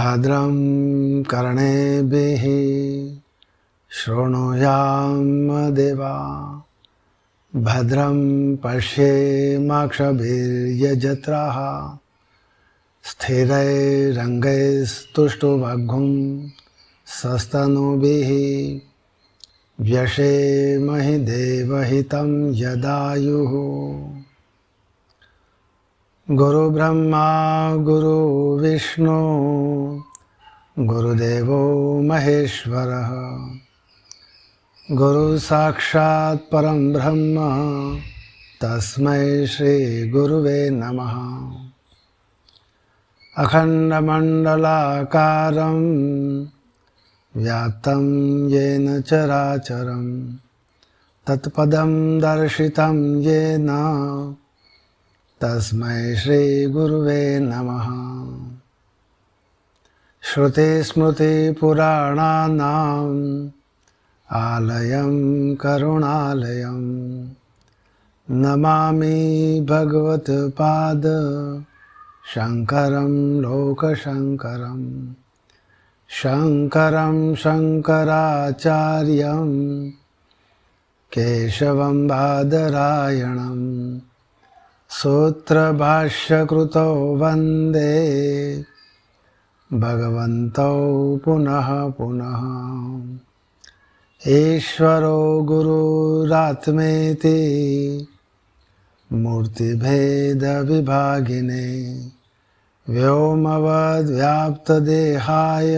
भद्रं कर्णेभिः शृणुयाम देवा भद्रं पश्येमाक्षभिर्यजत्राः स्थिरैरङ्गैस्तुष्टुवाग्भुं सस्तनुभिः व्यशेमहि देवहितं यदायुः। गुरुब्रह्मा गुरुविष्णु गुरुदेवो महेश्वरः गुरुसाक्षात् परं ब्रह्म तस्मै श्री गुरुवे नमः। अखण्डमण्डलाकारं व्याप्तं येन चराचरं तत्पदं दर्शितं येन तस्मै श्री गुरुवे नमः। श्रुतिस्मृतिपुराणानाम् आलयं करुणालयं नमामि भगवत्पाद शङ्करं लोकशङ्करं शङ्करं शङ्कराचार्यं केशवं बादरायणं सूत्रभाष्यकृतौ वन्दे भगवन्तौ पुनः पुनः। ईश्वरो गुरुरात्मेति मूर्तिभेदविभागिने व्योमवद्व्याप्तदेहाय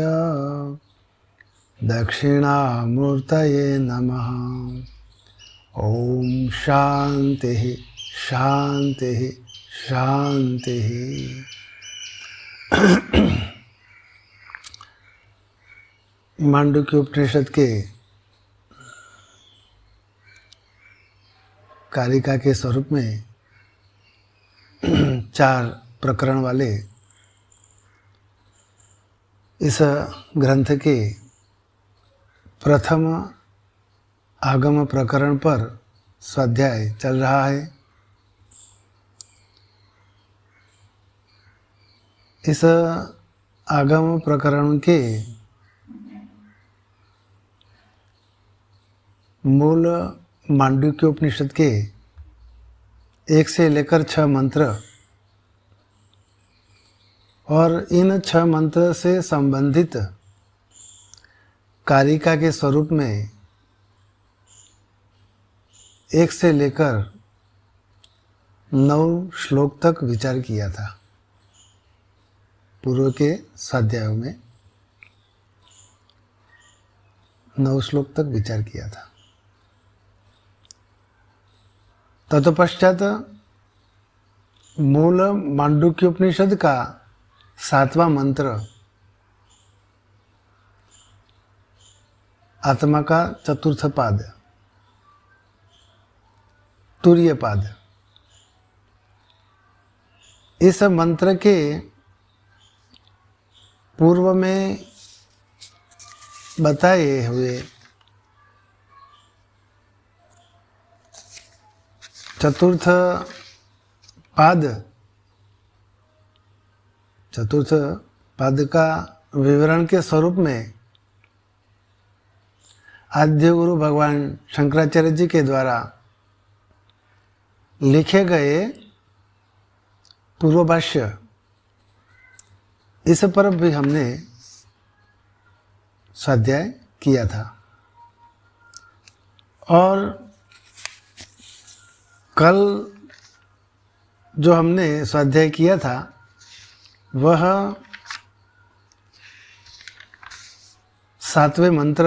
दक्षिणामूर्तये नमः। ॐ शान्तिः शान्तिः शान्तिः। मांडुक्य उपनिषद के कारिका के स्वरूप में 4 प्रकरण वाले इस ग्रंथ के प्रथम आगम प्रकरण पर स्वाध्याय चल रहा है। इस आगम प्रकरण के मूल मांडुक्य उपनिषद के 1 से लेकर 6 मंत्र और इन 6 मंत्र से संबंधित कारिका के स्वरूप में 1 से लेकर 9 श्लोक तक विचार किया था। पूर्व के स्वाध्यायों में 9 श्लोक तक विचार किया था। तत्पश्चात मूल मांडुक्य उपनिषद का 7वां मंत्र आत्मा का चतुर्थ पाद तुर्य पाद, इस मंत्र के पूर्व में बताए हुए चतुर्थ पाद का विवरण के स्वरूप में आद्य गुरु भगवान शंकराचार्य जी के द्वारा लिखे गए पूर्व भाष्य, इस पर भी हमने स्वाध्याय किया था। और कल जो हमने स्वाध्याय किया था वह 7वें मंत्र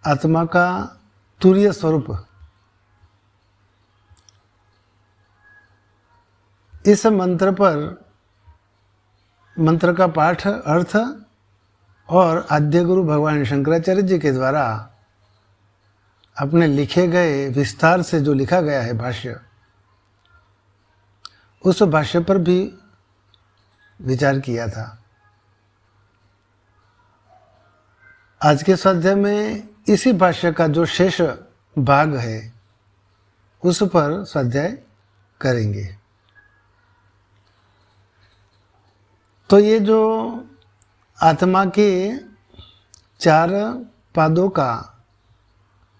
आत्मा का तुर्य स्वरूप, इस मंत्र पर मंत्र का पाठ, अर्थ और आद्य गुरु भगवान शंकराचार्य जी के द्वारा अपने लिखे गए विस्तार से जो लिखा गया है भाष्य, उस भाष्य पर भी विचार किया था। आज के स्वाध्याय में इसी भाष्य का जो शेष भाग है उस पर स्वाध्याय करेंगे। तो ये जो आत्मा के 4 पादों का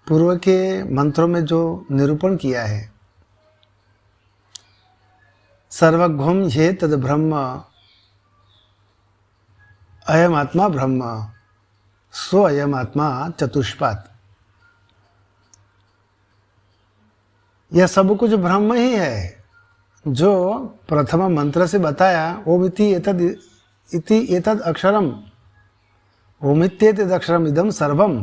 पूर्व के मंत्रों में जो निरूपण किया है, सर्वघ्नम ये तद ब्रह्म अयम आत्मा ब्रह्म सो अयम आत्मा चतुष्पाद, यह सब कुछ ब्रह्म ही है। जो प्रथम मंत्र से बताया ओम इति एतद अक्षरम, ओमित्येतद अक्षरम इदम सर्वम,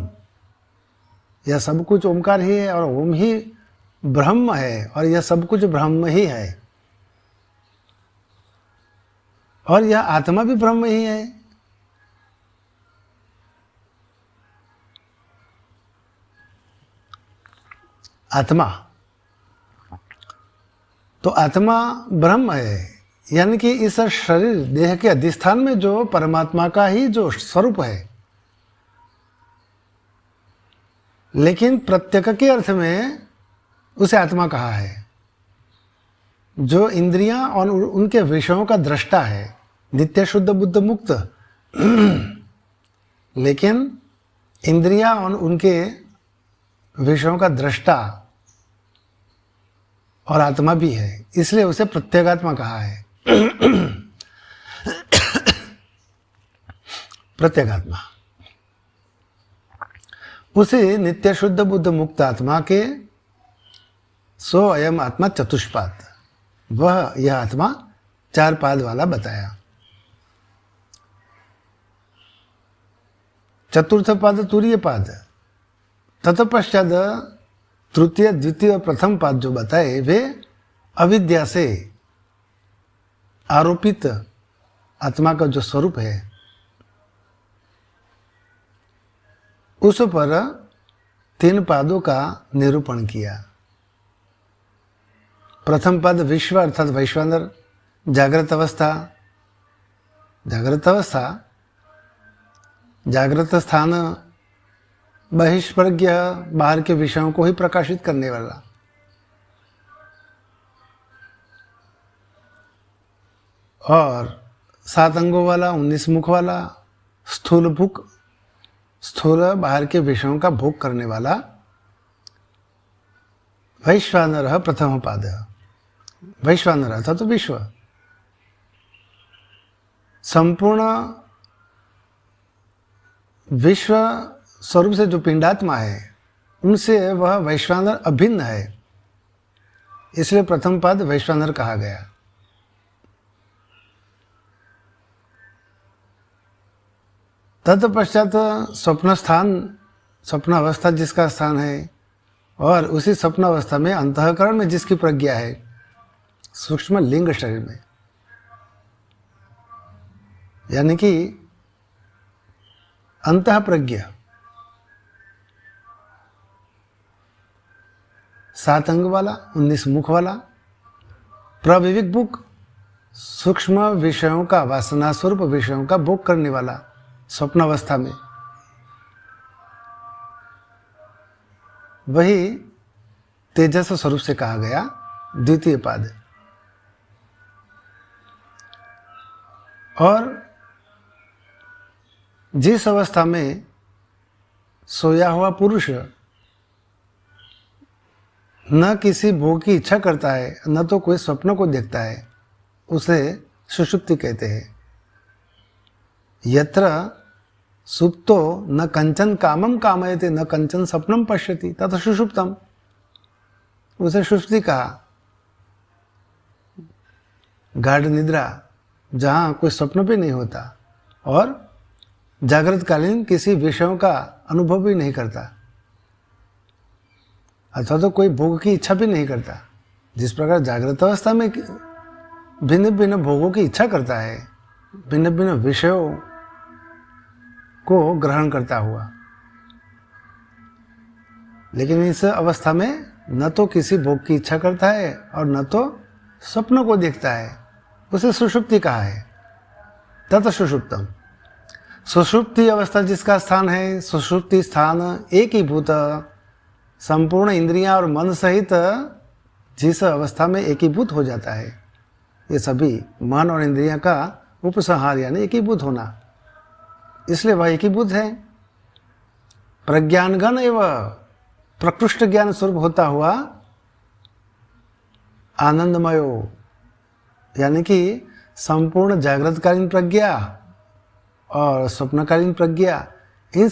यह सब कुछ ओमकार ही है और ओम ही ब्रह्म है और यह सब कुछ ब्रह्म ही है और यह आत्मा भी ब्रह्म ही है। आत्मा तो आत्मा ब्रह्म है, यानी कि इस शरीर देह के अधिष्ठान में जो परमात्मा का ही जो स्वरूप है, लेकिन प्रत्यक के अर्थ में उसे आत्मा कहा है। जो इंद्रियां और उनके विषयों का दृष्टा है, नित्य शुद्ध बुद्ध मुक्त, लेकिन इंद्रियां और उनके विषयों का दृष्टा और आत्मा भी है, इसलिए उसे प्रत्यगात्मा कहा है। प्रत्यगात्मा उसे नित्य शुद्ध बुद्ध मुक्त आत्मा के सो अयम आत्मा चतुष्पाद, वह यह आत्मा 4 पाद वाला बताया। चतुर्थ पाद तुरीय पाद, तत्पश्चात तृतीय द्वितीय और प्रथम पाद जो बताए वे अविद्या से आरोपित आत्मा का जो स्वरूप है उस पर 3 पादों का निरूपण किया। प्रथम पद विश्व अर्थात वैश्वानर, जागृत अवस्था, जागृत स्थान, बहिष्प्रज्ञ, बाहर के विषयों को ही प्रकाशित करने वाला, और 7 अंगों वाला, 19 मुख वाला, स्थूल भूख, स्थूल बाहर के विषयों का भोग करने वाला वैश्वानर प्रथम पाद। वैश्वानर अर्थात तो विश्व, संपूर्ण विश्व स्वरूप से जो पिंडात्मा है उनसे वह वैश्वानर अभिन्न है, इसलिए प्रथम पद वैश्वानर कहा गया। तत्पश्चात स्वप्न स्थान, स्वप्न अवस्था जिसका स्थान है, और उसी स्वप्न अवस्था में अंतःकरण में जिसकी प्रज्ञा है, सूक्ष्म लिंग शरीर में, यानी कि अंतः प्रज्ञा, 7 अंग वाला, 19 मुख वाला, प्रविविक बुक, सूक्ष्म विषयों का, वासना स्वरूप विषयों का भोग करने वाला स्वप्न अवस्था में, वही तेजस स्वरूप से कहा गया द्वितीय पाद। और जिस अवस्था में सोया हुआ पुरुष न किसी भोग की इच्छा करता है, न तो कोई स्वप्न को देखता है, उसे सुषुप्ति कहते हैं। यत्र सुप्तो न कंचन कामम कामयते न कंचन स्वप्नम पश्यति तथा सुषुप्तम, उसे सुषुप्ति कहा। गाढ़ निद्रा, जहाँ कोई स्वप्न भी नहीं होता और जागृतकालीन किसी विषयों का अनुभव भी नहीं करता, अथवा तो कोई भोग की इच्छा भी नहीं करता। जिस प्रकार जागृत अवस्था में भिन्न भिन्न भोगों की इच्छा करता है, भिन्न भिन्न विषयों को ग्रहण करता हुआ, लेकिन इस अवस्था में न तो किसी भोग की इच्छा करता है और न तो स्वप्नों को देखता है, उसे सुषुप्ति कहा है। तत् सुषुप्तम, सुषुप्ति अवस्था जिसका स्थान है, सुषुप्ति स्थान एक ही भूत, संपूर्ण इंद्रियां और मन सहित जिस अवस्था में एकीभूत हो जाता है, ये सभी मन और इंद्रियां का उपसंहार यानी एकीभूत होना, इसलिए वह एकीभूत है। प्रज्ञानघन एवं प्रकृष्ट ज्ञान स्वरूप होता हुआ आनंदमयो, यानी कि संपूर्ण जागृतकालीन प्रज्ञा और स्वप्नकालीन प्रज्ञा, इन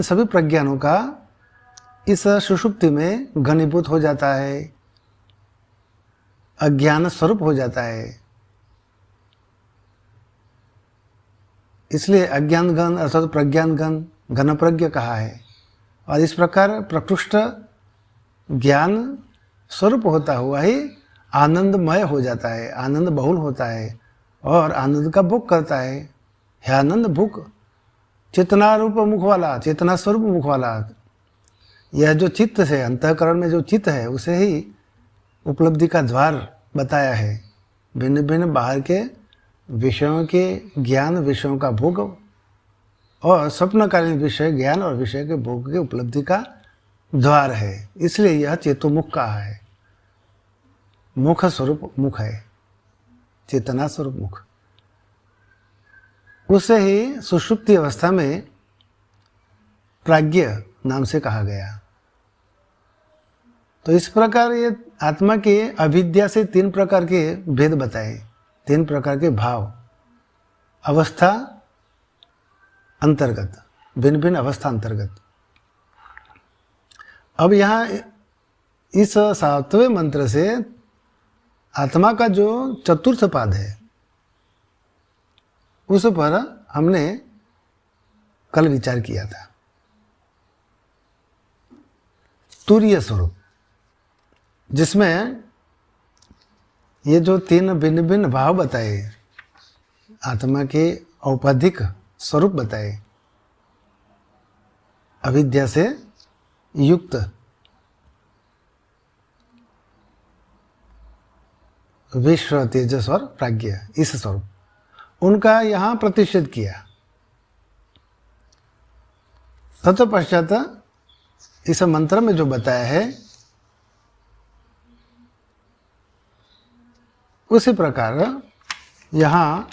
सभी प्रज्ञानों का इस सुषुप्ति में घनीभूत हो जाता है, अज्ञान स्वरूप हो जाता है। इसलिए अज्ञान घन अर्थात प्रज्ञान घन, घन प्रज्ञ कहा है। और इस प्रकार प्रकृष्ट ज्ञान स्वरूप होता हुआ ही आनंदमय हो जाता है, आनंद बहुल होता है और आनंद का भोग करता है। है आनंद भूख, चेतना रूप मुख वाला, चेतना स्वरूप मुख वाला, यह जो चित्त है, अंतःकरण में जो चित्त है, उसे ही उपलब्धि का द्वार बताया है। भिन्न भिन्न बाहर के विषयों के ज्ञान, विषयों का भोग और स्वप्नकालीन विषय ज्ञान और विषय के भोग के उपलब्धि का द्वार है। इसलिए यह चेतोमुख कहा है। मुख स्वरूप मुख है, चेतना स्वरूप मुख। उसे ही सुषुप्ति अवस्था में प्राज्ञ नाम से कहा गया। तो इस प्रकार ये आत्मा के अविद्या से 3 प्रकार के भेद बताए, 3 प्रकार के भाव, अवस्था अंतर्गत, भिन्न भिन्न अवस्था अंतर्गत। अब यहाँ इस 7वें मंत्र से आत्मा का जो चतुर्थ पाद है उस पर हमने कल विचार किया था। तुरीय स्वरूप, जिसमें ये जो 3 भिन्न भिन्न भाव बताए, आत्मा के औपाधिक स्वरूप बताए, अविद्या से युक्त विश्व, तेजस और प्राज्ञ, इस स्वरूप, उनका यहाँ प्रतिषेध किया। तत्पश्चात इस मंत्र में जो बताया है उसी प्रकार यहाँ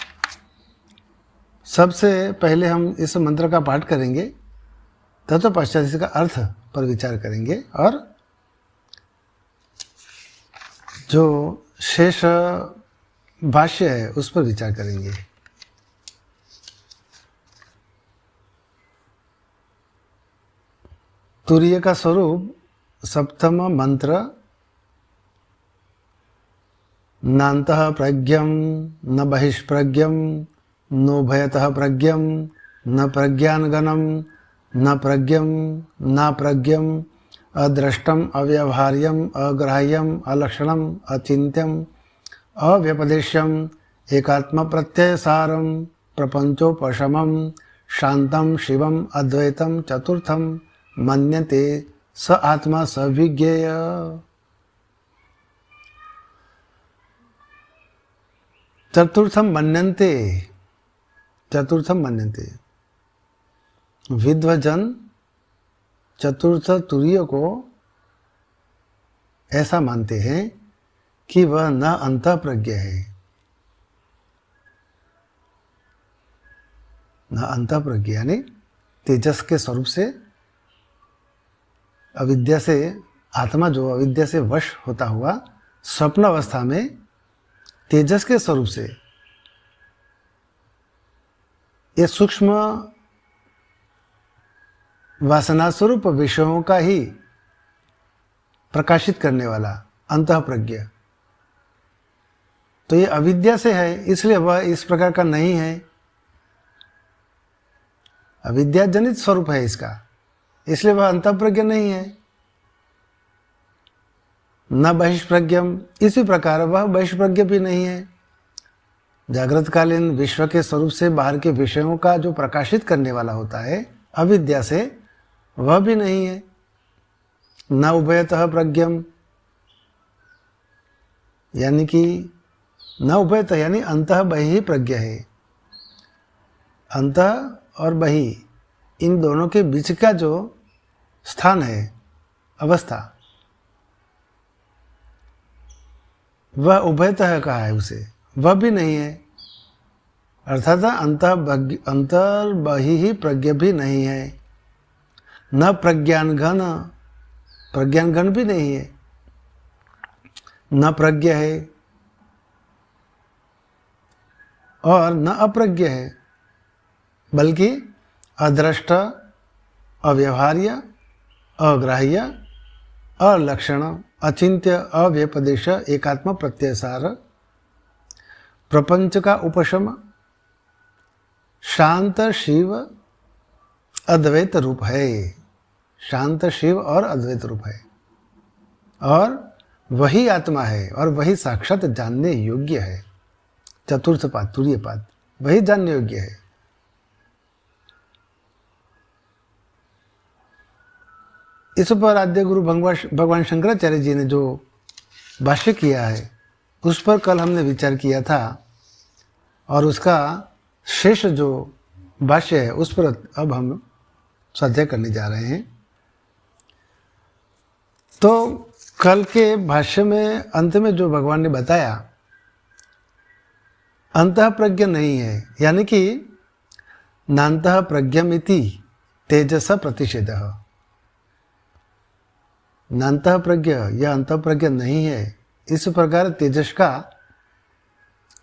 सबसे पहले हम इस मंत्र का पाठ करेंगे, तत्पश्चात इसका अर्थ पर विचार करेंगे और जो शेष भाष्य है उस पर विचार करेंगे। तुरीय का स्वरूप 7वां मंत्र, नान्तः प्रज्ञं न बहिष्प्रज्ञं नोभयतः प्रज्ञं न प्रज्ञानगणं न प्रज्ञं न प्रज्ञं अदृष्टम अव्यवहार्यम अग्राह्यम अलक्षणम अचिंत्यम अव्यपदेश्यम एकात्म प्रत्ययसारम प्रपंचोपशमम शांतम शिवम अद्वैतम चतुर्थम मन्यते स आत्मा सविज्ञेय। चतुर्थम मन्यन्ते, चतुर्थम मन्यन्ते, विद्वजन चतुर्थ तुरीय को ऐसा मानते हैं कि वह न अंतःप्रज्ञ है, न अंतःप्रज्ञ यानी तेजस के स्वरूप से, अविद्या से, आत्मा जो अविद्या से वश होता हुआ स्वप्न अवस्था में तेजस के स्वरूप से ये सूक्ष्म वासना स्वरूप विषयों का ही प्रकाशित करने वाला अंतःप्रज्ञ, तो ये अविद्या से है, इसलिए वह इस प्रकार का नहीं है, अविद्या जनित स्वरूप है इसका, इसलिए वह अंतःप्रज्ञ नहीं है। न बहिष्प्रज्ञम, इसी प्रकार वह बहिष्प्रज्ञ भी नहीं है। जागृतकालीन विश्व के स्वरूप से बाहर के विषयों का जो प्रकाशित करने वाला होता है अविद्या से, वह भी नहीं है। न उभयतः प्रज्ञम, यानी कि न उभयतः यानी अंतः बहि प्रज्ञ है। अंतः और बहि इन दोनों के बीच का जो स्थान है, अवस्था, वह उभयतः कहा है उसे, वह भी नहीं है। अर्थात अंतर्बहि प्रज्ञ भी नहीं है, न प्रज्ञानघन, प्रज्ञानघन भी नहीं है, न प्रज्ञ है और न अप्रज्ञ है, बल्कि अदृष्ट, अव्यवहार्य, अग्राह्य, अलक्षण, अचिंत्य, अव्यपदेश, एकात्म प्रत्ययसार, प्रपंच का उपशम, शांत शिव अद्वैत रूप है। शांत शिव और अद्वैत रूप है, और वही आत्मा है और वही साक्षात जानने योग्य है। चतुर्थ पाद, तुरीय पाद, वही जानने योग्य है। इस पर आद्य गुरु भगवान शंकराचार्य जी ने जो भाष्य किया है उस पर कल हमने विचार किया था, और उसका शेष जो भाष्य है उस पर अब हम स्वाध्याय करने जा रहे हैं। तो कल के भाष्य में अंत में जो भगवान ने बताया, अंतः प्रज्ञ नहीं है, यानी कि नान्तः प्रज्ञमिति तेजस प्रतिषेधः। नान्तः प्रज्ञ या अंतः प्रज्ञ नहीं है, इस प्रकार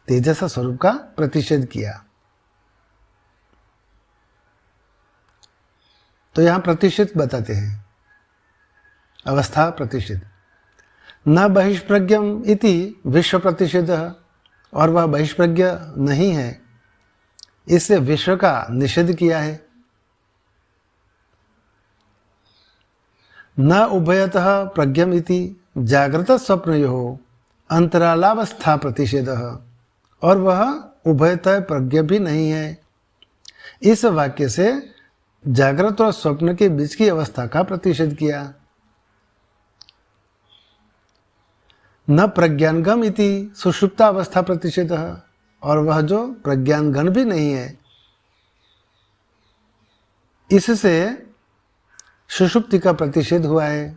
तेजस स्वरूप का प्रतिषेध किया। तो यहां प्रतिषेध बताते हैं, अवस्था प्रतिषेध। न बहिष्प्रज्ञम इति विश्व प्रतिषेध, और वह बहिष्प्रज्ञ नहीं है, इससे विश्व का निषेध किया है। न उभयतः प्रज्ञम इति जागृत स्वप्नयोः अंतरालावस्था प्रतिषेधः, और वह उभयतः प्रज्ञ भी नहीं है। इस वाक्य से जागृत और स्वप्न के बीच की अवस्था का प्रतिषेध किया। न प्रज्ञानगम इति सुषुप्ता अवस्था प्रतिषेधः, और वह जो प्रज्ञानगण भी नहीं है, इससे सुषुप्ति का प्रतिषेध हुआ है।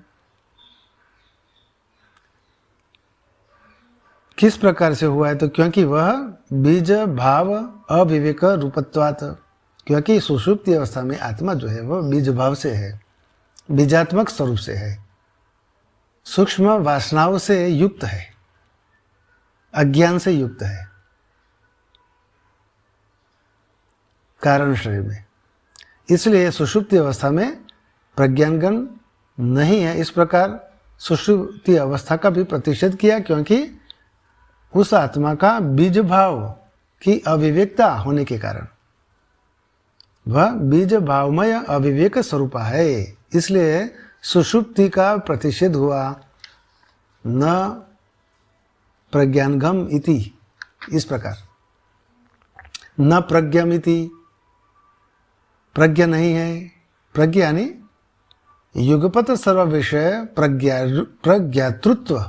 किस प्रकार से हुआ है? तो क्योंकि वह बीज भाव अविवेक रूपत्वात्, क्योंकि सुषुप्ति अवस्था में आत्मा जो है वह बीज भाव से है, बीजात्मक स्वरूप से है, सूक्ष्म वासनाओं से युक्त है, अज्ञान से युक्त है कारण शरीर में। इसलिए सुषुप्ति अवस्था में प्रज्ञानगण नहीं है। इस प्रकार सुषुप्ति अवस्था का भी प्रतिषेध किया, क्योंकि उस आत्मा का बीज भाव की अविवेकता होने के कारण, वह बीज भावमय अविवेक स्वरूप है, इसलिए सुषुप्ति का प्रतिषेध हुआ। न प्रज्ञानगम इति, इस प्रकार न प्रज्ञम इति, प्रज्ञ नहीं है। प्रज्ञ यानी युगपत सर्व विषय प्रज्ञातृत्व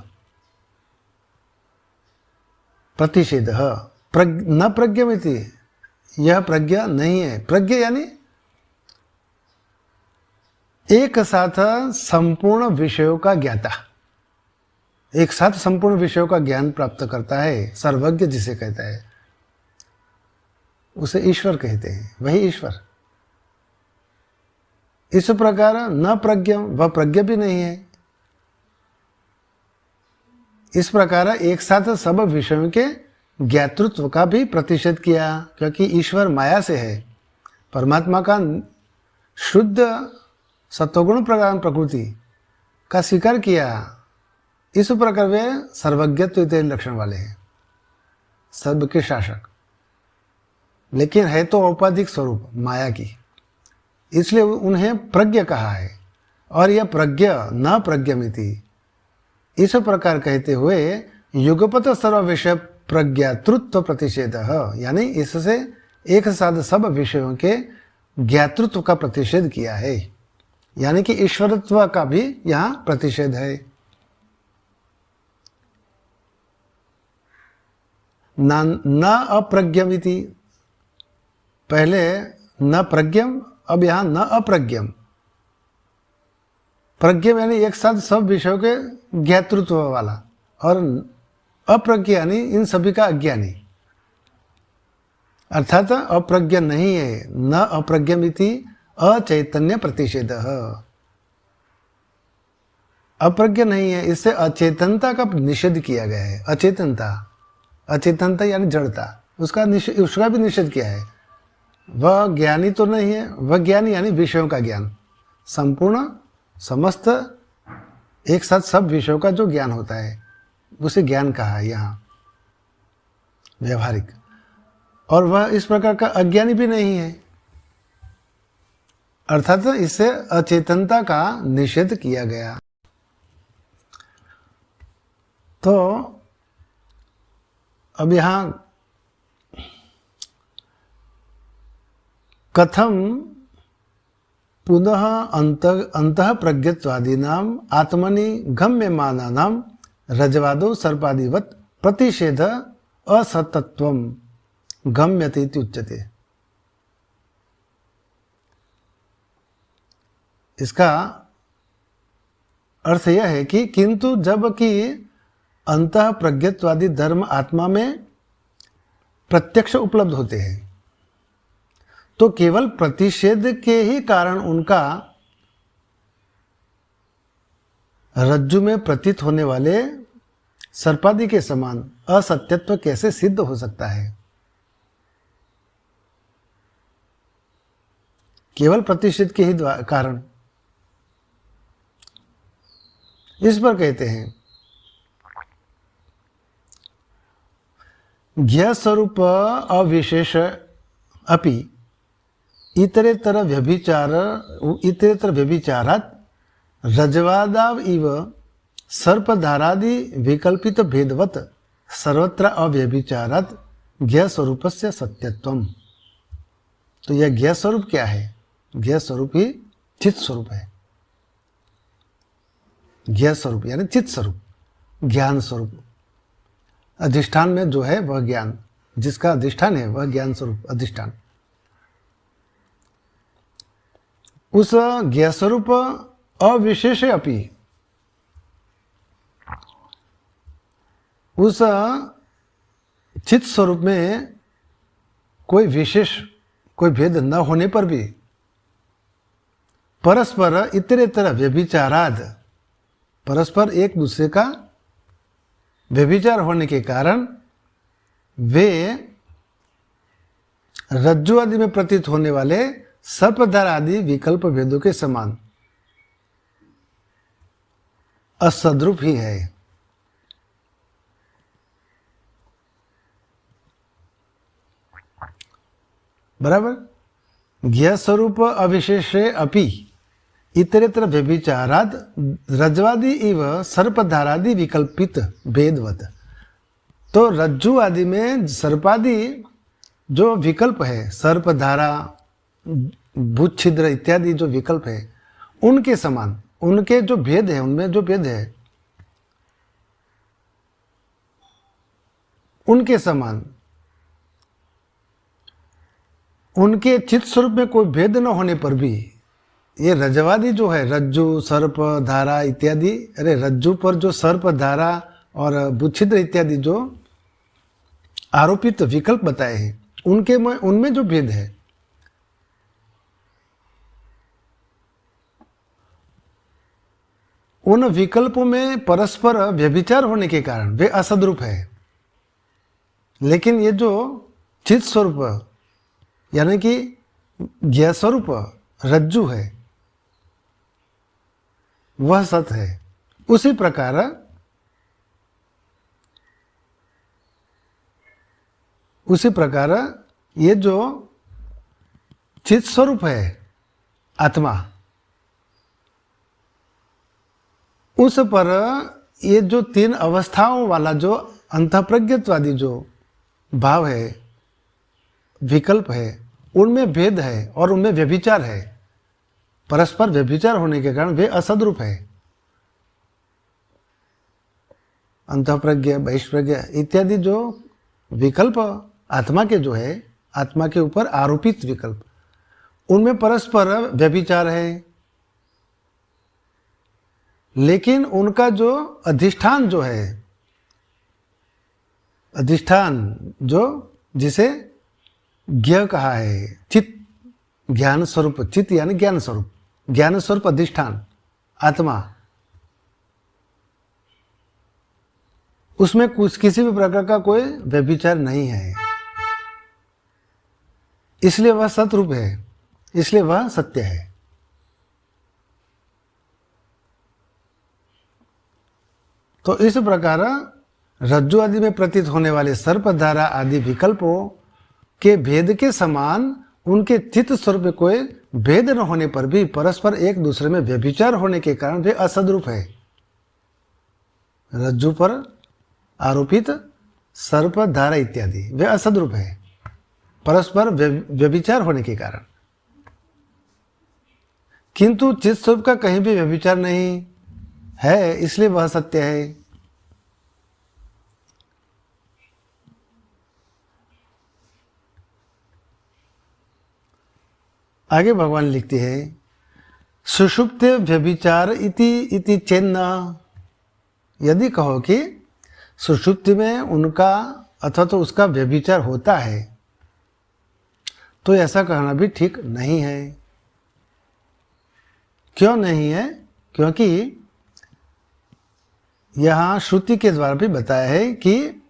प्रतिषेध। न प्रज्ञमिति, यह प्रज्ञा नहीं है। प्रज्ञ यानी एक साथ संपूर्ण विषयों का ज्ञाता, एक साथ संपूर्ण विषयों का ज्ञान प्राप्त करता है, सर्वज्ञ जिसे कहता है उसे ईश्वर कहते हैं, वही ईश्वर। इस प्रकार न प्रज्ञम, वह प्रज्ञ भी नहीं है। इस प्रकार एक साथ सब विषयों के ज्ञातृत्व का भी प्रतिषेध किया, क्योंकि ईश्वर माया से है। परमात्मा का शुद्ध सत्वगुण प्रधान प्रकृति का स्वीकार किया। इस प्रकार वे सर्वज्ञत्व इत्यादि लक्षण वाले हैं, सर्व के शासक, लेकिन है तो औपाधिक स्वरूप माया की, इसलिए उन्हें प्रज्ञ कहा है। और यह प्रज्ञ न प्रज्ञमिति, इस प्रकार कहते हुए युगपत सर्व विषय प्रज्ञातृत्व प्रतिषेध, यानी इससे एक साथ सब विषयों के ज्ञातृत्व का प्रतिषेध किया है, यानी कि ईश्वरत्व का भी यहाँ प्रतिषेध है। न अप्रज्ञमिति, पहले न प्रज्ञम, अब यहाँ न अप्रज्ञम। प्रज्ञम यानी एक साथ सब विषयों के ज्ञातृत्व वाला, और अप्रज्ञ यानी इन सभी का अज्ञानी। अर्थात अप्रज्ञ नहीं है, न अप्रज्ञमिति अचैतन्य प्रतिषेध। अप्रज्ञ नहीं है, इससे अचेतनता का निषेध किया गया है। अचेतनता यानी जड़ता, उसका भी निषेध किया है। वह ज्ञानी तो नहीं है, वह ज्ञानी यानी विषयों का ज्ञान, संपूर्ण समस्त एक साथ सब विषयों का जो ज्ञान होता है उसे ज्ञान कहा है यहाँ व्यवहारिक। और वह इस प्रकार का अज्ञानी भी नहीं है, अर्थात इससे अचेतनता का निषेध किया गया। तो अब यहाँ कथम पुनः अंतः प्रज्ञत्वादीनाम आत्मनि गम्यमानानाम रजवादो सर्पादिवत प्रतिषेध असतत्वम गम्यते इति उच्यते। इसका अर्थ यह है कि किंतु जबकि अंतः प्रज्ञत्वादी धर्म आत्मा में प्रत्यक्ष उपलब्ध होते हैं, तो केवल प्रतिषेध के ही कारण उनका रज्जु में प्रतीत होने वाले सर्पादि के समान असत्यत्व कैसे सिद्ध हो सकता है। केवल प्रतिषेध के ही कारण। इस पर कहते हैं ज्ञ स्वरूप अविशेष अपि इतरेतर व्यभिचारात् रजवादाव इव सर्पधारादि विकल्पित भेदवत सर्वत्र अव्यभिचारात् ज्ञ स्वरूपस्य सत्यत्वम। तो यह ज्ञ स्वरूप क्या है? ज्ञ स्वरूप ही चित स्वरूप है। ज्ञ स्वरूप यानी चित स्वरूप, ज्ञान स्वरूप। अधिष्ठान में जो है वह ज्ञान, जिसका अधिष्ठान है वह ज्ञान स्वरूप अधिष्ठान। उस ज्ञ स्वरूप अविशेष अपि, उस चित स्वरूप में कोई विशेष कोई भेद न होने पर भी परस्पर इतरेतर व्यभिचाराद, परस्पर एक दूसरे का व्यभिचार होने के कारण वे रज्जु आदि में प्रतीत होने वाले सर्पधार आदि विकल्प भेदों के समान असद्रूप ही है। बराबर। ज्ञ स्वरूप अविशेषे अपि इतरेतर व्यभिचाराद रज्वादि इव सर्पधारादि विकल्पित भेदवत। तो रज्जु आदि में सर्पादि जो विकल्प है, सर्पधारा, भूत छिद्र इत्यादि जो विकल्प है, उनके समान, उनके जो भेद है, उनमें जो भेद है उनके समान, उनके चित स्वरूप में कोई भेद न होने पर भी ये रजवादी जो है, रज्जु सर्प धारा इत्यादि, अरे रज्जु पर जो सर्प धारा और बुच्छिद्र इत्यादि जो आरोपित विकल्प बताए हैं, उनके में उनमें जो भेद है उन विकल्पों में परस्पर व्यभिचार होने के कारण वे असद्रूप है। लेकिन ये जो चित स्वरूप यानी कि ज्ञ स्वरूप रज्जु है वह सत है। उसी प्रकार ये जो चित स्वरूप है आत्मा, उस पर ये जो तीन अवस्थाओं वाला जो अंतःप्रज्ञत्वादी जो भाव है, विकल्प है, उनमें भेद है और उनमें व्यभिचार है। परस्पर व्यभिचार होने के कारण वे असद्रूप है। अंतःप्रज्ञ, बहिष्प्रज्ञ इत्यादि जो विकल्प आत्मा के जो है, आत्मा के ऊपर आरोपित विकल्प, उनमें परस्पर व्यभिचार है। लेकिन उनका जो अधिष्ठान जो है, अधिष्ठान जो जिसे ज्ञ कहा है, चित ज्ञान स्वरूप, चित यानी ज्ञान स्वरूप, ज्ञान स्वरूप अधिष्ठान आत्मा, उसमें कुछ किसी भी प्रकार का कोई व्यभिचार नहीं है, इसलिए वह सतरूप है, इसलिए वह सत्य है। तो इस प्रकार रज्जु आदि में प्रतीत होने वाले सर्पधारा आदि विकल्पों के भेद के समान उनके चित्त स्वरूप में कोई भेद न होने पर भी परस्पर एक दूसरे में व्यभिचार होने के कारण वे असद्रूप है। रज्जु पर आरोपित सर्प धारा इत्यादि वे असद्रूप है परस्पर व्यभिचार होने के कारण, किंतु चित्त स्वरूप का कहीं भी व्यभिचार नहीं है, इसलिए वह सत्य है। आगे भगवान लिखते हैं, सुषुप्त व्यभिचार इति चेन्न, यदि कहो कि सुषुप्ति में उनका अथवा तो उसका व्यभिचार होता है, तो ऐसा कहना भी ठीक नहीं है। क्यों नहीं है? क्योंकि यहाँ श्रुति के द्वारा भी बताया है कि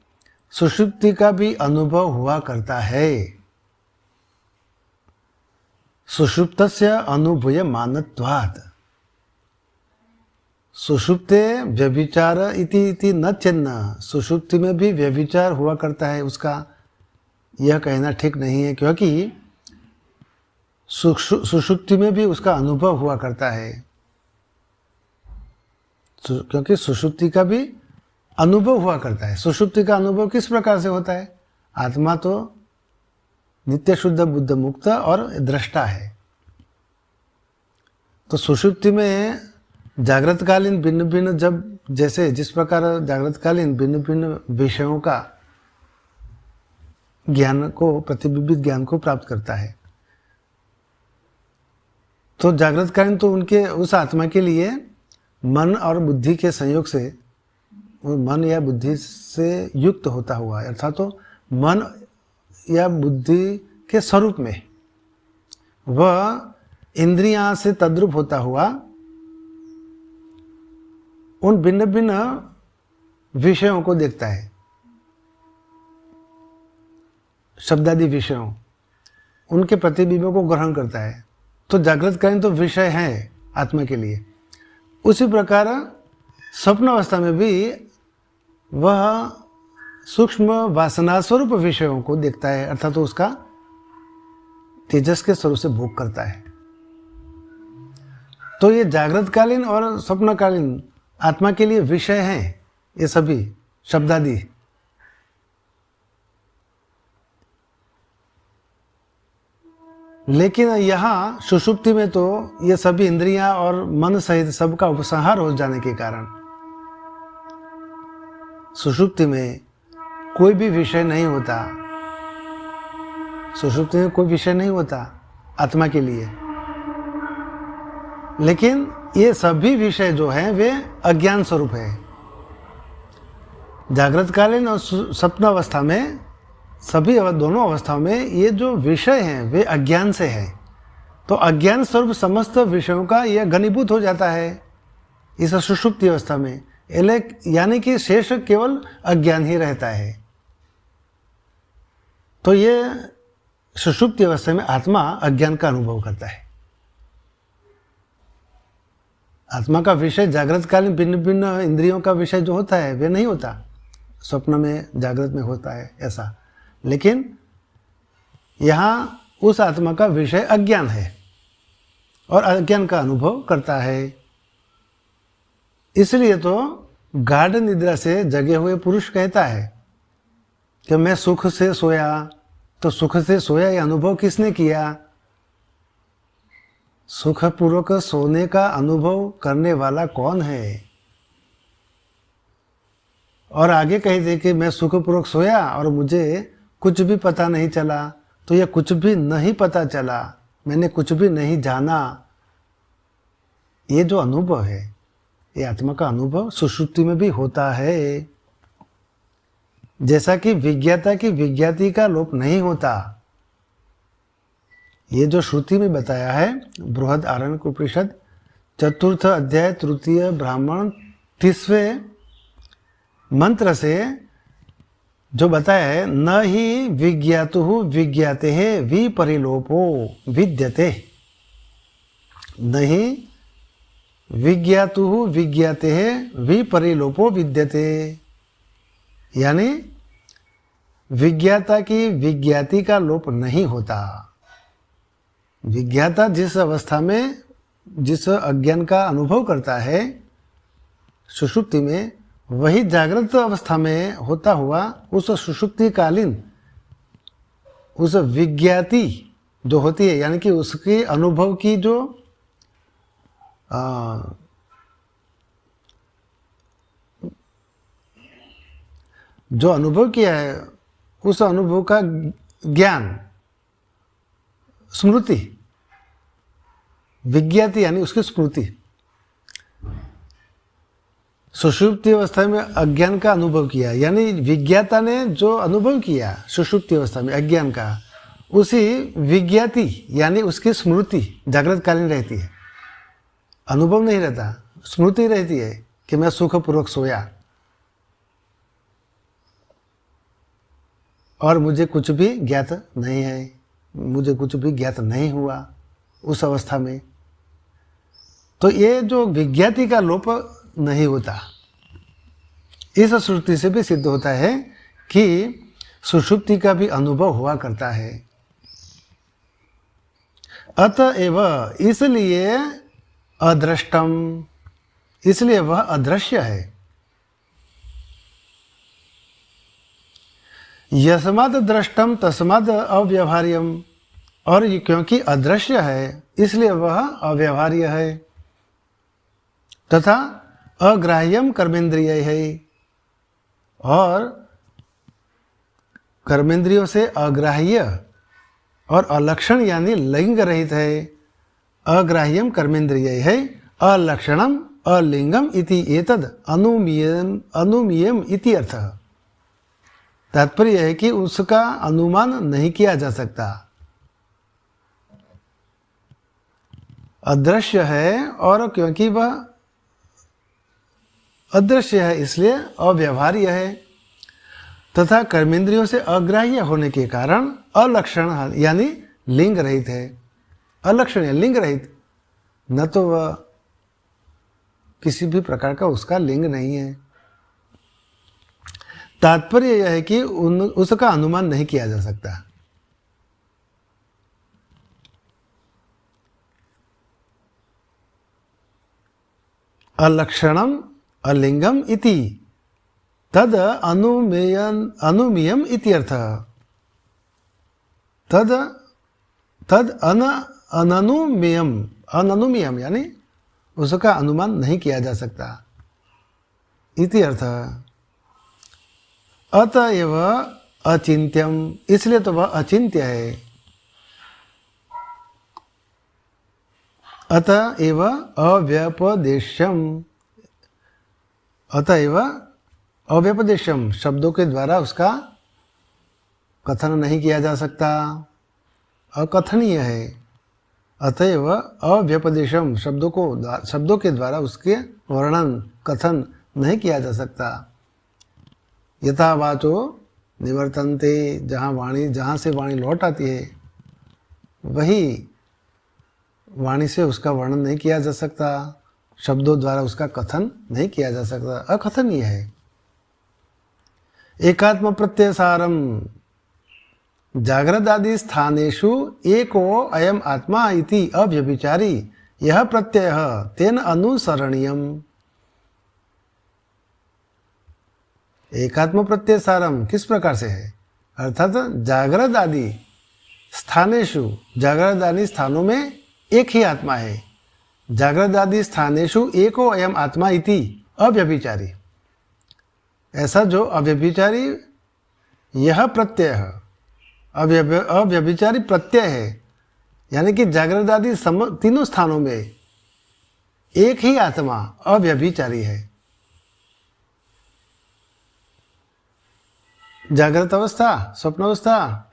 सुषुप्ति का भी अनुभव हुआ करता है। सुषुप्तस्य अनुभूय मानत्वात्, सुषुप्ते व्यभिचार इति न चिन्ह, सुषुप्ति में भी व्यभिचार हुआ करता है उसका, यह कहना ठीक नहीं है, क्योंकि सुषुप्ति में भी उसका अनुभव हुआ करता है, क्योंकि सुषुप्ति का भी अनुभव हुआ करता है। सुषुप्ति का अनुभव किस प्रकार से होता है? आत्मा तो नित्य शुद्ध बुद्ध मुक्त और दृष्टा है, तो सुषुप्ति में जागृतकालीन भिन्न भिन्न, जब जैसे जिस प्रकार जागृतकालीन भिन्न भिन्न विषयों का ज्ञान को, प्रतिबिंबित ज्ञान को प्राप्त करता है, तो जागृतकालीन तो उनके उस आत्मा के लिए मन और बुद्धि के संयोग से, मन या बुद्धि से युक्त होता हुआ, अर्थात तो मन या बुद्धि के स्वरूप में वह इंद्रियां से तद्रूप होता हुआ उन भिन्न भिन्न विषयों को देखता है, शब्दादि विषयों, उनके प्रतिबिंबों को ग्रहण करता है। तो जागृतकालीन तो विषय है आत्मा के लिए, उसी प्रकार स्वप्न अवस्था में भी वह सूक्ष्म वासना स्वरूप विषयों को देखता है, अर्थात तो उसका तेजस के स्वरूप से भोग करता है। तो ये जागृतकालीन और स्वप्नकालीन आत्मा के लिए विषय हैं ये सभी शब्दादि। लेकिन यहाँ सुषुप्ति में तो ये सभी इंद्रियां और मन सहित सबका उपसंहार हो जाने के कारण सुषुप्ति में कोई भी विषय नहीं होता, सुषुप्ति में कोई विषय नहीं होता आत्मा के लिए। लेकिन ये सभी विषय जो हैं वे अज्ञान स्वरूप है। जागृतकालीन और स्वप्न अवस्था में, सभी दोनों अवस्थाओं में ये जो विषय हैं वे अज्ञान से हैं, तो अज्ञान स्वरूप समस्त विषयों का यह घनीभूत हो जाता है इस सुषुप्ति अवस्था में, यानी कि शेष केवल अज्ञान ही रहता है। तो ये सुषुप्ति अवस्था में आत्मा अज्ञान का अनुभव करता है। आत्मा का विषय जागृतकालीन भिन्न भिन्न इंद्रियों का विषय जो होता है वे नहीं होता, स्वप्न में जागृत में होता है ऐसा। लेकिन यहाँ उस आत्मा का विषय अज्ञान है और अज्ञान का अनुभव करता है। इसलिए तो गाढ़ निद्रा से जगे हुए पुरुष कहता है कि मैं सुख से सोया, तो सुख से सोया ये अनुभव किसने किया? सुखपूर्वक सोने का अनुभव करने वाला कौन है? और आगे कहते कि मैं सुखपूर्वक सोया और मुझे कुछ भी पता नहीं चला, तो यह कुछ भी नहीं पता चला, मैंने कुछ भी नहीं जाना। ये जो अनुभव है, ये आत्मा का अनुभव सुषुप्ति में भी होता है। जैसा कि विज्ञाता की विज्ञाति का लोप नहीं होता, ये जो श्रुति में बताया है बृहद आरण्यक उपनिषद 4th अध्याय 3 ब्राह्मण 30वें मंत्र से जो बताया है, न ही विज्ञातु विज्ञाते विपरिलोपो विद्यते, नहीं विज्ञातु विज्ञाते विपरिलोपो विद्यते, यानी विज्ञाता की विज्ञाति का लोप नहीं होता। विज्ञाता जिस अवस्था में जिस अज्ञान का अनुभव करता है सुषुप्ति में, वही जागृत अवस्था में होता हुआ उस सुषुप्तिकालीन उस विज्ञाति जो होती है, यानी कि उसके अनुभव की जो अनुभव किया है उस अनुभव का ज्ञान, स्मृति, विज्ञाति यानी उसकी स्मृति। सुषुप्ति अवस्था में अज्ञान का अनुभव किया, यानी विज्ञाता ने जो अनुभव किया सुषुप्ति अवस्था में अज्ञान का, उसी विज्ञाति यानी उसकी स्मृति जागृत कालीन रहती है। अनुभव नहीं रहता, स्मृति रहती है कि मैं सुखपूर्वक सोया और मुझे कुछ भी ज्ञात नहीं है, मुझे कुछ भी ज्ञात नहीं हुआ उस अवस्था में। तो ये जो विज्ञाति का लोप नहीं होता, इस श्रुति से भी सिद्ध होता है कि सुषुप्ति का भी अनुभव हुआ करता है। अतएव इसलिए अदृष्टम, इसलिए वह अदृश्य है। यस्माद् दृष्टम तस्माद् अव्यवहार्यम, और ये क्योंकि अदृश्य है इसलिए वह अव्यवहार्य है, तथा अग्राह्यम कर्मेंद्रिय है, और कर्मेंद्रियों से अग्राह्य और अलक्षण यानी लिंग रहित है। अग्राह्यम कर्मेंद्रिय है, अलक्षणम अलिंगम इति एतद अनुमीयम इति अर्थ। तात्पर्य है कि उसका अनुमान नहीं किया जा सकता, अदृश्य है, और क्योंकि वह अदृश्य है इसलिए अव्यवहार्य है, तथा कर्मेंद्रियों से अग्राह्य होने के कारण अलक्षण यानी लिंग रहित है। अलक्षण है लिंग रहित, न तो वह किसी भी प्रकार का उसका लिंग नहीं है। तात्पर्य यह है कि उसका अनुमान नहीं किया जा सकता। अलक्षणम अलिंगम इति तद अनुमीयम इति अर्थ। तद अननुमीयम यानी उसका अनुमान नहीं किया जा सकता इति अर्थ। अतएव अचिंत्यम, इसलिए तो वह अचिंत्य है। अतएव अव्यपदेशम, अतएव अव्यपदेशम शब्दों के द्वारा उसका कथन नहीं किया जा सकता, अकथनीय है। अतएव अव्यपदेशम शब्दों के द्वारा उसके वर्णन कथन नहीं किया जा सकता। यथा वाचो निवर्तन्ते, जहाँ से वाणी लौट आती है वही वाणी से उसका वर्णन नहीं किया जा सकता, शब्दों द्वारा उसका कथन नहीं किया जा सकता, अकथनीय है। एकात्म प्रत्यय सारम जागृदादि स्थानेषु एको अयम आत्मा इति अव्यभिचारी यह प्रत्यय तेन अनुसरणीयम। एकात्म प्रत्यय सारम किस प्रकार से है, अर्थात जागृत आदि स्थानेषु, जागृत आदि स्थानों में एक ही आत्मा है। जागृत आदि स्थानेषु एको अयम आत्मा इति अव्यभिचारी, ऐसा जो अव्यभिचारी यह प्रत्यय अव्यभिचारी प्रत्यय है, यानी कि जागृत आदि तीनों स्थानों में एक ही आत्मा अव्यभिचारी है। जागृत अवस्था, स्वप्न अवस्था,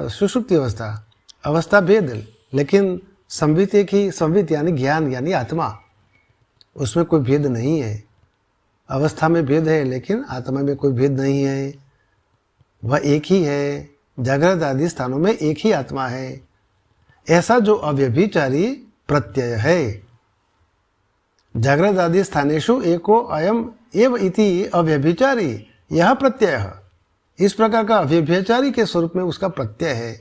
सुषुप्ति अवस्था, अवस्था भेद लेकिन संवित एक ही, संवित यानी ज्ञान यानी आत्मा, उसमें कोई भेद नहीं है। अवस्था में भेद है लेकिन आत्मा में कोई भेद नहीं है, वह एक ही है। जागृत आदि स्थानों में एक ही आत्मा है। ऐसा जो अव्यभिचारी प्रत्यय है, जागृत आदि स्थानेषु एको अयम एव इति अव्यभिचारी, यह प्रत्यय, इस प्रकार का अव्यभिचारी के स्वरूप में उसका प्रत्यय है।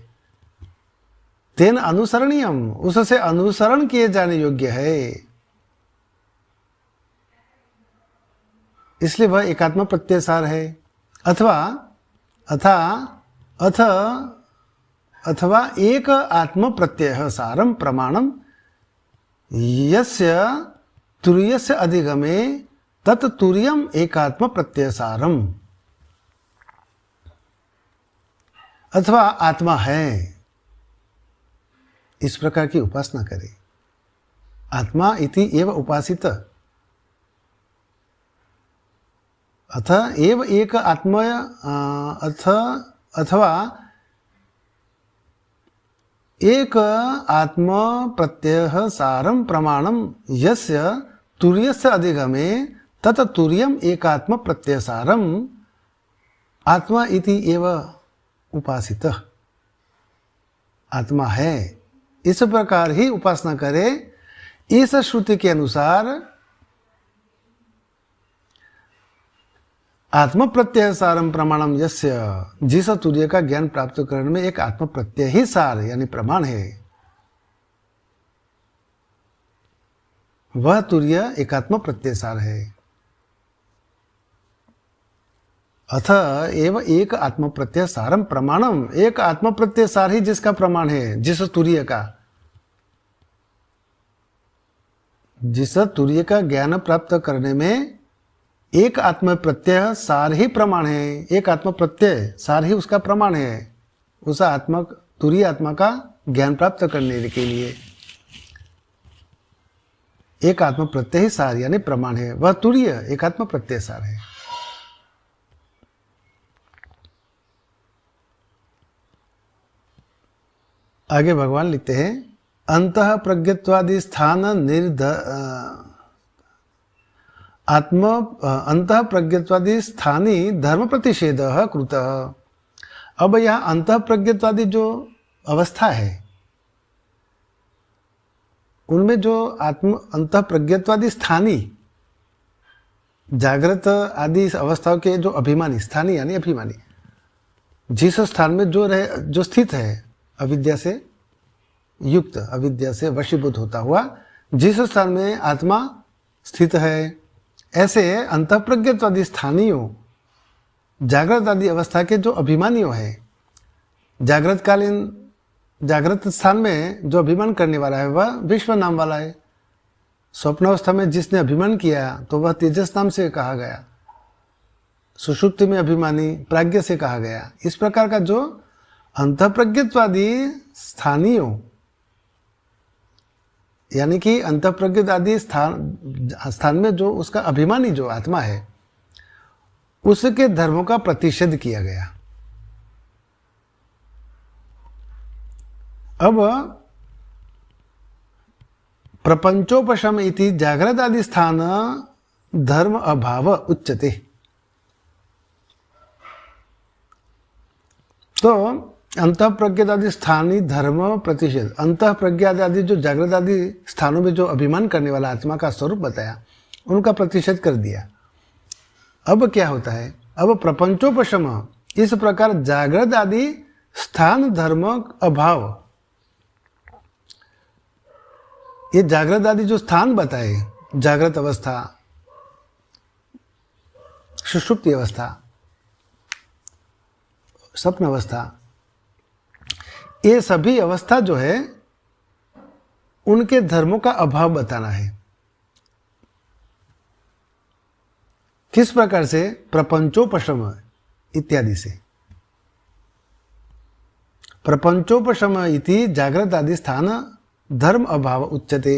तेन अनुसरणीयम, उससे अनुसरण किए जाने योग्य है, इसलिए वह एकात्म प्रत्यय सार है। अथवा एक आत्म प्रत्यय सारम प्रमाणम यस्य तुरीयस्य अधिगमे तत् तुरीयम एकात्म प्रत्यय सारम। अथवा आत्मा है, इस प्रकार की उपासना करें। आत्मा इति एव उपासित, अथ एव एक आत्मा, अथवा एक आत्म प्रत्यय सारम प्रमाणम यस्य तुरीयस्य अधिगमे तत् तुरीयम एकात्म प्रत्यय सारम। आत्मा इति एव उपासित, आत्मा है, इस प्रकार ही उपासना करे। इस श्रुति के अनुसार आत्म प्रत्यय सारम प्रमाणम यस्य, जिस तुर्य का ज्ञान प्राप्त करने में एक आत्म प्रत्यय ही सार यानी प्रमाण है, वह तुर्य एकात्म प्रत्यय सार है। अथ एव एक आत्म प्रत्यय सारम प्रमाणम, एक आत्म प्रत्यय सार ही जिसका प्रमाण है, जिस तुर्य का, जिस तुर्य का ज्ञान प्राप्त करने में एक आत्म प्रत्यय सार ही प्रमाण है, एक आत्म प्रत्यय सार ही उसका प्रमाण है, उस आत्मा, तुरीय आत्मा का ज्ञान प्राप्त करने के लिए एक आत्म प्रत्यय ही सार यानी प्रमाण है, वह तुरीय एक आत्म प्रत्यय सार है। आगे भगवान लिखते हैं, अंतः प्रज्ञत्वादि स्थान आत्म अंतः प्रज्ञत्वादि स्थानी धर्म प्रतिषेध कृत। अब यह अंतः प्रज्ञत्वादि जो अवस्था है, उनमें जो आत्म अंतः प्रज्ञत्वादि स्थानी जागृत आदि अवस्थाओं के जो अभिमानी, स्थानी यानी अभिमानी, जिस स्थान में जो स्थित है, अविद्या से युक्त, अविद्या से वशीभूत होता हुआ जिस स्थान में आत्मा स्थित है, ऐसे अंतःप्रज्ञत्वादि स्थानीयों जागृत आदि अवस्था के जो अभिमानियों है, जागृत स्थान में जो अभिमान करने वाला है वह विश्व नाम वाला है। स्वप्नावस्था में जिसने अभिमान किया तो वह तेजस नाम से कहा गया, सुषुप्ति में अभिमानी प्राज्ञ से कहा गया। इस प्रकार का जो अंतःप्रज्ञत्वादि स्थानीयों यानी कि अंतःप्रज्ञ आदि स्थान में जो उसका अभिमानी जो आत्मा है, उसके धर्मों का प्रतिषेध किया गया। अब प्रपंचोपशम इति जागृत आदि स्थान धर्म अभाव उच्यते। तो अंतः प्रज्ञा आदि स्थानीय धर्म प्रतिषेध, अंतः प्रज्ञा आदि जो जागृत आदि स्थानों में जो अभिमान करने वाला आत्मा का स्वरूप बताया, उनका प्रतिषेध कर दिया। अब क्या होता है, अब प्रपंचोपशम, इस प्रकार जागृत आदि स्थान धर्म अभाव, ये जागृत आदि जो स्थान बताए, जागृत अवस्था, सुषुप्ति अवस्था, स्वप्न अवस्था, ये सभी अवस्था जो है उनके धर्मों का अभाव बताना है। किस प्रकार से, प्रपंचोपशम इत्यादि से। प्रपंचोपशम इति जागृत आदि स्थान धर्म अभाव उच्यते।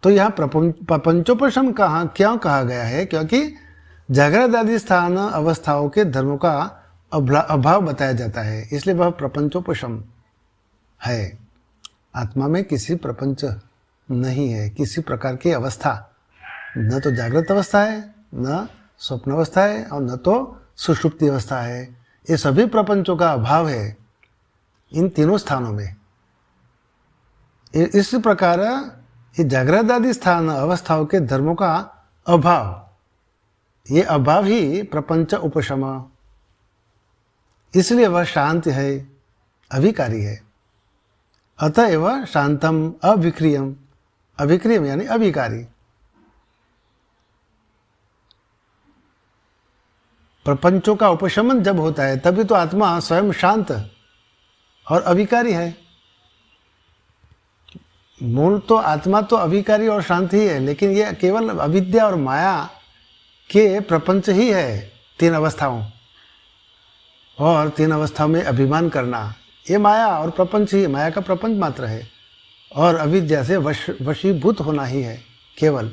तो यहाँ प्रपंचोपशम क्यों कहा गया है, क्योंकि जागृत आदि स्थान अवस्थाओं के धर्मों का अभाव बताया जाता है, इसलिए वह प्रपंचोपशम है। आत्मा में किसी प्रपंच नहीं है, किसी प्रकार की अवस्था, न तो जागृत अवस्था है, न स्वप्न अवस्था है, और न तो सुषुप्ति अवस्था है। ये सभी प्रपंचों का अभाव है इन तीनों स्थानों में। इस प्रकार ये जागृत आदि स्थान अवस्थाओं के धर्मों का अभाव, ये अभाव ही प्रपंच उपशम, इसलिए वह शांत है, अविकारी है। अतएव शांतम अविक्रियम, अविक्रियम यानी अविकारी। प्रपंचों का उपशमन जब होता है तभी तो आत्मा स्वयं शांत और अविकारी है। मूल तो आत्मा तो अविकारी और शांत ही है, लेकिन यह केवल अविद्या और माया के प्रपंच ही है तीन अवस्थाओं, और तीन अवस्थाओं में अभिमान करना ये माया और प्रपंच ही, माया का प्रपंच मात्र है, और अविद्या से वशीभूत होना ही है केवल।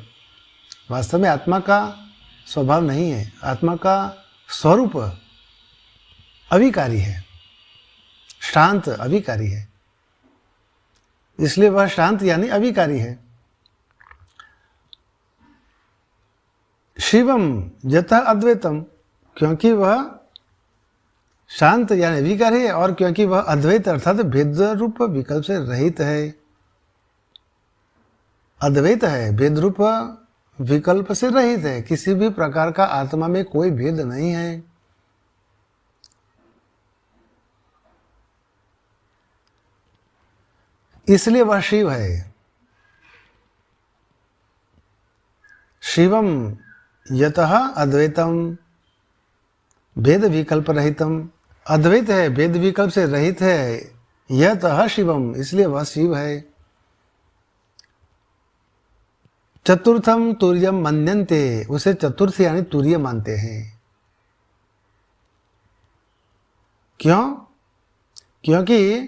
वास्तव में आत्मा का स्वभाव नहीं है, आत्मा का स्वरूप अविकारी है, शांत अविकारी है, इसलिए वह शांत यानी अविकारी है। शिवम यथा अद्वैतम, क्योंकि वह शांत यानी अविकारी है, और क्योंकि वह अद्वैत अर्थात भेद रूप विकल्प से रहित है। अद्वैत है, भेद रूप विकल्प से रहित है, किसी भी प्रकार का आत्मा में कोई भेद नहीं है। इसलिए वह शिव है। शिवम यतः अद्वैतम भेद विकल्प रहितम, अद्वैत है, भेद विकल्प से रहित है, यतः शिवम, इसलिए वह शिव है। चतुर्थम तुर्यम मन्यन्ते, उसे चतुर्थ यानी तुर्य मानते हैं। क्यों? क्योंकि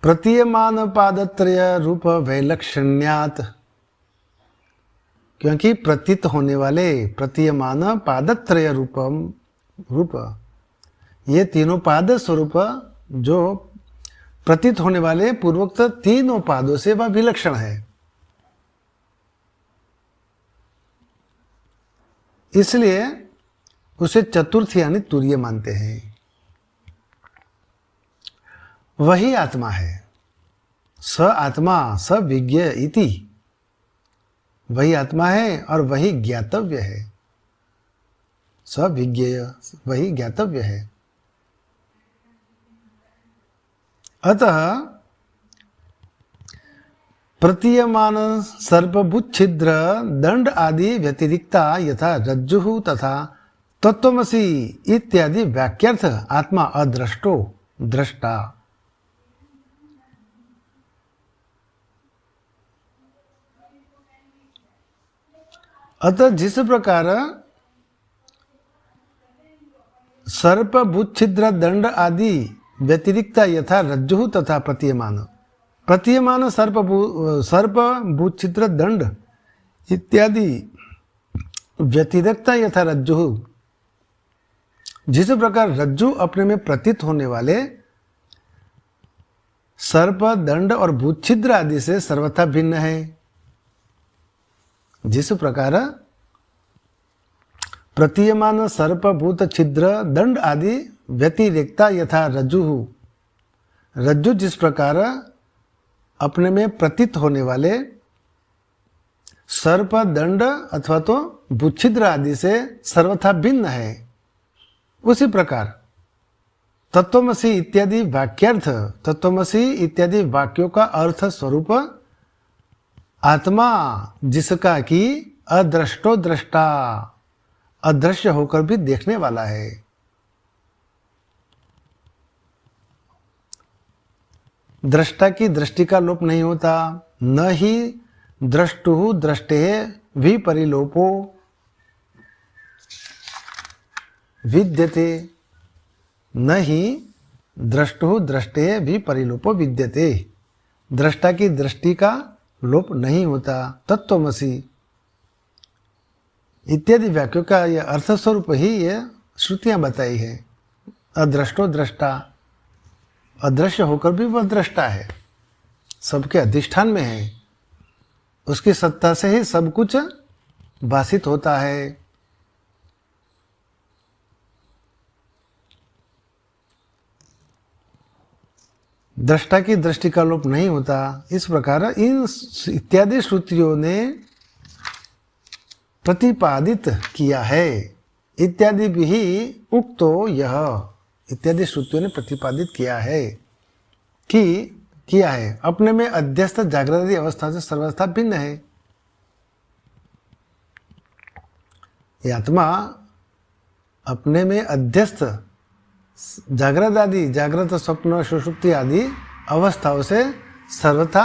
प्रतीयमान पादत्रय रूप वैलक्षण्यात, क्योंकि प्रतीत होने वाले प्रतीयमान पादत्रय रूप, ये तीनों पाद स्वरूप जो प्रतीत होने वाले पूर्वोक्त तीनों पादों से वह विलक्षण है, इसलिए उसे चतुर्थ यानी तुर्य मानते हैं। वही आत्मा है, स आत्मा स विज्ञ इति, वही आत्मा है और वही ज्ञातव्य है। स विज्ञेय, वही ज्ञातव्य है। अतः प्रतीयमान सर्पभुच्छिद्र दंड आदि व्यतिरिक्ता यथा रज्जुः तथा तत्त्वमसि इत्यादि वाक्यार्थ आत्मा अदृष्टो दृष्टा। अतः जिस प्रकार सर्प भूच्छिद्र दंड आदि व्यतिरिक्ता यथा रज्जु तथा प्रतीयमान सर्प भूच्छिद्र दंड इत्यादि व्यतिरिक्ता यथा रज्जु, जिस प्रकार रज्जु अपने में प्रतीत होने वाले सर्प दंड और भूच्छिद्र आदि से सर्वथा भिन्न है, जिस प्रकार प्रतीयमान सर्प भूत छिद्र दंड आदि व्यतिरेकता यथा रज्जु, रज्जु जिस प्रकार अपने में प्रतीत होने वाले सर्प दंड अथवा तो भूछिद्र आदि से सर्वथा भिन्न है, उसी प्रकार तत्वमसि इत्यादि वाक्यार्थ, तत्वमसि इत्यादि वाक्यों का अर्थ स्वरूप आत्मा जिसका कि अदृष्टो दृष्टा, अदृश्य होकर भी देखने वाला है। दृष्टा की दृष्टि का लोप नहीं होता, न ही दृष्टुः दृष्टेः विपरिलोपो विद्यते, न ही दृष्टुः दृष्टेः विपरिलोपो विद्यते, दृष्टा की दृष्टि का लोप नहीं होता। तत्वमसि इत्यादि वाक्यों का यह अर्थ स्वरूप ही ये श्रुतियां बताई है। अदृष्टो दृष्टा, अदृश्य होकर भी वह दृष्टा है, सबके अधिष्ठान में है, उसकी सत्ता से ही सब कुछ भाषित होता है। दृष्टा की दृष्टि का लोप नहीं होता। इस प्रकार इन इत्यादि श्रुतियों ने प्रतिपादित किया है। इत्यादि भी उक्तो यह, इत्यादि श्रुतियों ने प्रतिपादित किया है अपने में अध्यस्त जागृति अवस्था से सर्वावस्था भिन्न है। ये आत्मा अपने में अध्यस्त जागृत आदि, जागृत स्वप्न सुषुप्ति आदि अवस्थाओं से सर्वथा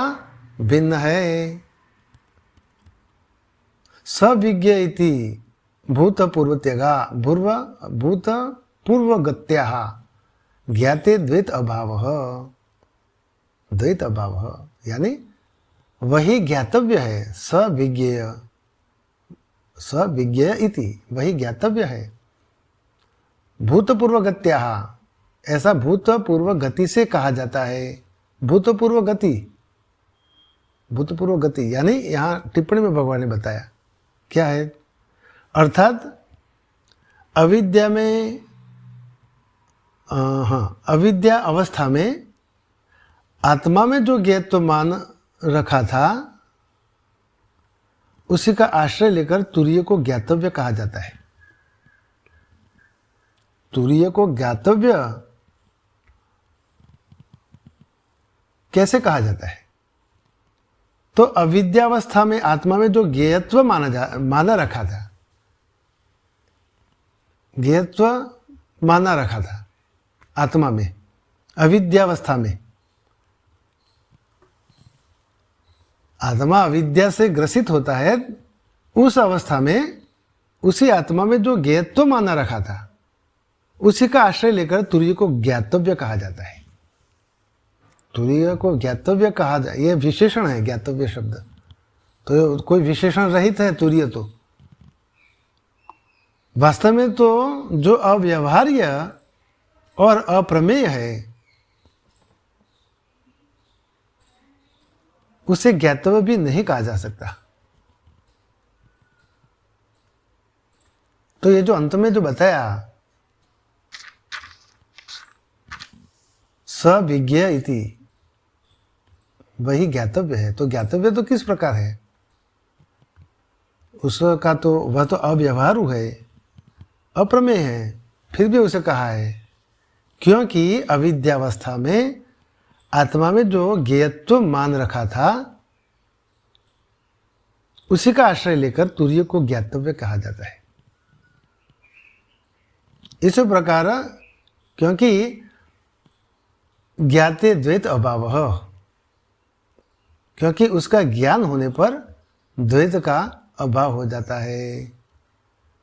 भिन्न है। सविज्ञ इति भूतपूर्वत्यगा भूतपूर्वगत्याः ज्ञाते द्वैत अभाव, यानी वही ज्ञातव्य है। सविज्ञ इति वही ज्ञातव्य है। भूतपूर्वगत्याः, ऐसा भूतपूर्व गति से कहा जाता है। भूतपूर्व गति यानी यहाँ टिप्पणी में भगवान ने बताया क्या है, अर्थात अविद्या में अविद्या अवस्था में आत्मा में जो ज्ञेयत्व मान रखा था उसी का आश्रय लेकर तुरीय को ज्ञातव्य कहा जाता है। तुरीय को ज्ञातव्य कैसे कहा जाता है? तो अविद्यावस्था में आत्मा में जो ज्ञेयत्व माना रखा था, ज्ञेयत्व माना रखा था आत्मा में अविद्यावस्था में, आत्मा अविद्या से ग्रसित होता है, उस अवस्था में उसी आत्मा में जो ज्ञेयत्व माना रखा था उसी का आश्रय लेकर तुरीय को ज्ञातव्य कहा जाता है। तुरीय को ज्ञातव्य कहा जाए, यह विशेषण है ज्ञातव्य शब्द, तो कोई विशेषण रहित है तुरीय। तो वास्तव में तो जो अव्यवहार्य और अप्रमेय है उसे ज्ञातव्य भी नहीं कहा जा सकता। तो ये जो अंत में जो बताया सविज्ञ इति वही ज्ञातव्य है, तो ज्ञातव्य तो किस प्रकार है? उसका तो वह तो अव्यवहारु है, अप्रमेय है, फिर भी उसे कहा है क्योंकि अविद्यावस्था में आत्मा में जो ज्ञेयत्व मान रखा था उसी का आश्रय लेकर तुरीय को ज्ञातव्य कहा जाता है। इस प्रकार क्योंकि ज्ञाते द्वैत अभाव, क्योंकि उसका ज्ञान होने पर द्वैत का अभाव हो जाता है,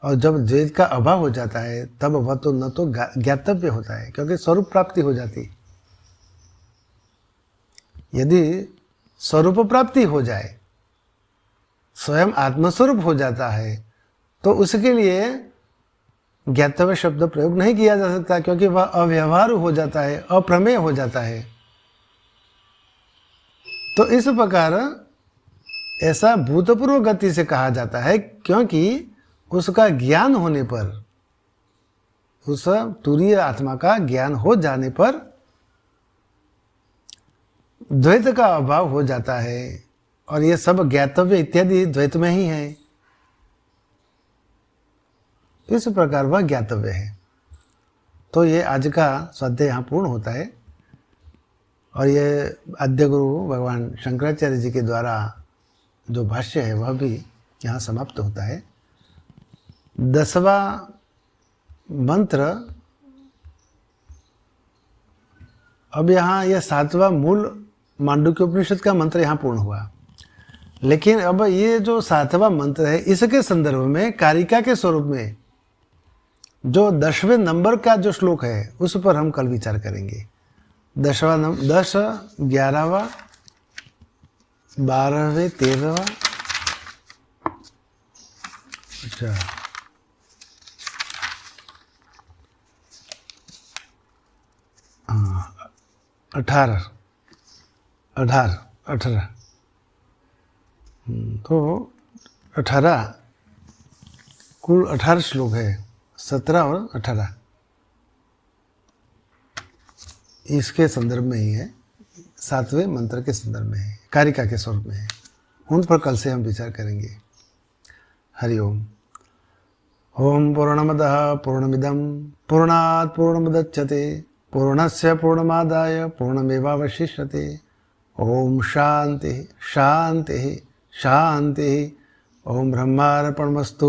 और जब द्वैत का अभाव हो जाता है तब वह तो न तो ज्ञातव्य होता है क्योंकि स्वरूप प्राप्ति हो जाती। यदि स्वरूप प्राप्ति हो जाए, स्वयं आत्मस्वरूप हो जाता है, तो उसके लिए ज्ञातव्य शब्द प्रयोग नहीं किया जा सकता क्योंकि वह अव्यवहारु हो जाता है, अप्रमेय हो जाता है। तो इस प्रकार ऐसा भूतपूर्व गति से कहा जाता है क्योंकि उसका ज्ञान होने पर, उस तुरीय आत्मा का ज्ञान हो जाने पर द्वैत का अभाव हो जाता है, और ये सब ज्ञातव्य इत्यादि द्वैत में ही है। इस प्रकार वह ज्ञातव्य है। तो ये आज का स्वाध्याय यहाँ पूर्ण होता है, और ये आद्य गुरु भगवान शंकराचार्य जी के द्वारा जो भाष्य है वह भी यहाँ समाप्त होता है। 10वां मंत्र, अब यहाँ यह 7वां मूल मांडुक्य उपनिषद का मंत्र यहाँ पूर्ण हुआ, लेकिन अब ये जो 7वां मंत्र है इसके संदर्भ में कारिका के स्वरूप में जो 10वें नंबर का जो श्लोक है उस पर हम कल विचार करेंगे। 10वां नंबर, 10, 11वां, 12वें, 13वां, अच्छा 18 18। तो 18 कुल 18 श्लोक है, 17 और 18 इसके संदर्भ में ही है, 7वें मंत्र के संदर्भ में है, कारिका के स्वरूप में है। उन पर कल से हम विचार करेंगे। हरि ओम। ओम पूर्णमदः पूर्णमिदं पूर्णात् पूर्णमुदच्यते पूर्णस्य पूर्णमादाय पूर्णमेवावशिष्यते। ओम शांति शांति शांति। ओम ब्रह्मार्पणमस्तु।